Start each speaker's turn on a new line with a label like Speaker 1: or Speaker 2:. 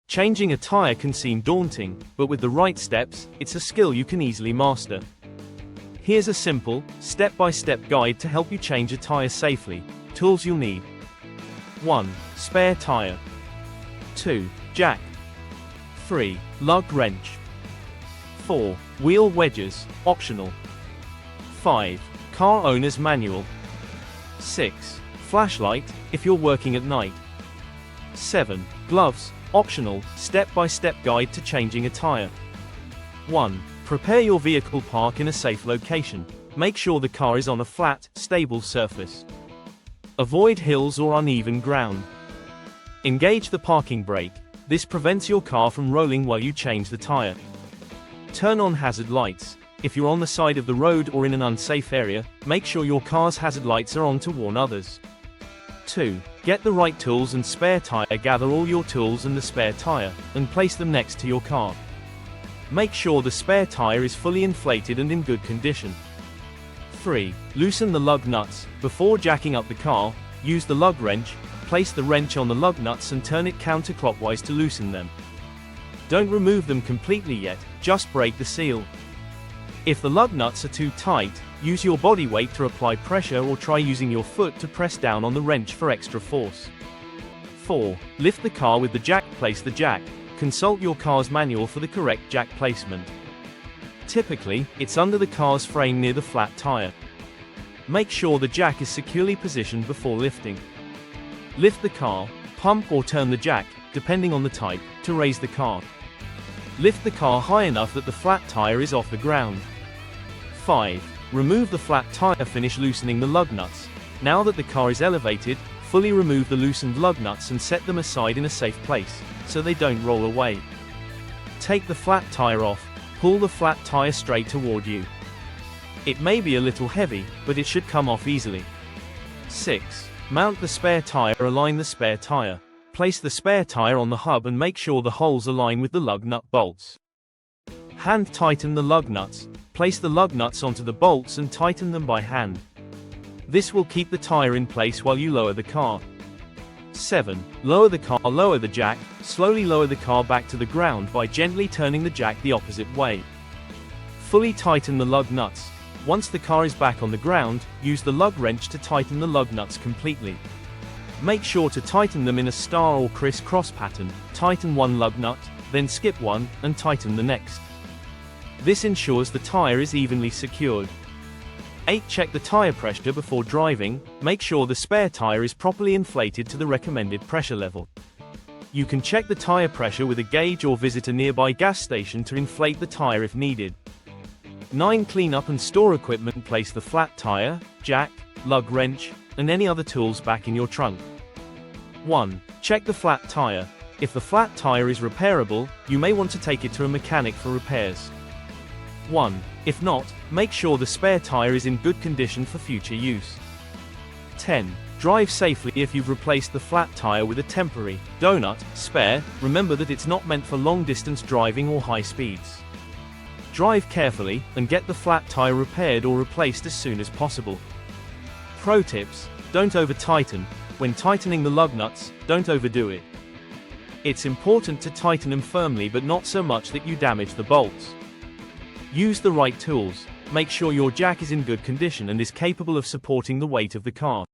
Speaker 1: Changing a tire can seem daunting, but with the right steps, it's a skill you can easily master. Here's a simple, step-by-step guide to help you change a tire safely. Tools you'll need. 1. Spare tire. 2. Jack. 3. Lug wrench. 4. Wheel wedges, optional. 5. Car owner's manual. 6. Flashlight, if you're working at night. 7. Gloves, optional, step-by-step guide to changing a tire. 1. Prepare your vehicle park in a safe location. Make sure the car is on a flat, stable surface. Avoid hills or uneven ground. Engage the parking brake. This prevents your car from rolling while you change the tire. Turn on hazard lights. If you're on the side of the road or in an unsafe area, make sure your car's hazard lights are on to warn others. 2. Get the right tools and spare tire. Gather all your tools and the spare tire, and place them next to your car. Make sure the spare tire is fully inflated and in good condition. 3. Loosen the lug nuts. Before jacking up the car, use the lug wrench. Place the wrench on the lug nuts and turn it counterclockwise to loosen them. Don't remove them completely yet, just break the seal. If the lug nuts are too tight, use your body weight to apply pressure or try using your foot to press down on the wrench for extra force. 4. Lift the car with the jack. Place the jack. Consult your car's manual for the correct jack placement. Typically, it's under the car's frame near the flat tire. Make sure the jack is securely positioned before lifting. Lift the car, pump or turn the jack, depending on the type, to raise the car. Lift the car high enough that the flat tire is off the ground. 5. Remove the flat tire. Finish loosening the lug nuts. Now that the car is elevated, fully remove the loosened lug nuts and set them aside in a safe place, so they don't roll away. Take the flat tire off. Pull the flat tire straight toward you. It may be a little heavy, but it should come off easily. 6. Mount the spare tire. Align the spare tire. Place the spare tire on the hub and make sure the holes align with the lug nut bolts. Hand tighten the lug nuts. Place the lug nuts onto the bolts and tighten them by hand. This will keep the tire in place while you lower the car. 7. Lower the car. Lower the jack. Slowly lower the car back to the ground by gently turning the jack the opposite way. Fully tighten the lug nuts. Once the car is back on the ground, use the lug wrench to tighten the lug nuts completely. Make sure to tighten them in a star or criss-cross pattern. Tighten one lug nut, then skip one, and tighten the next. This ensures the tire is evenly secured. 8. Check the tire pressure before driving. Make sure the spare tire is properly inflated to the recommended pressure level. You can check the tire pressure with a gauge or visit a nearby gas station to inflate the tire if needed. 9. Clean up and store equipment. Place the flat tire, jack, lug wrench, and any other tools back in your trunk. 1. Check the flat tire. If the flat tire is repairable, you may want to take it to a mechanic for repairs. 1. If not, make sure the spare tire is in good condition for future use. 10. Drive safely. If you've replaced the flat tire with a temporary, donut, spare, remember that it's not meant for long-distance driving or high speeds. Drive carefully, and get the flat tire repaired or replaced as soon as possible. Pro tips: don't over-tighten. When tightening the lug nuts, don't overdo it. It's important to tighten them firmly but not so much that you damage the bolts. Use the right tools. Make sure your jack is in good condition and is capable of supporting the weight of the car.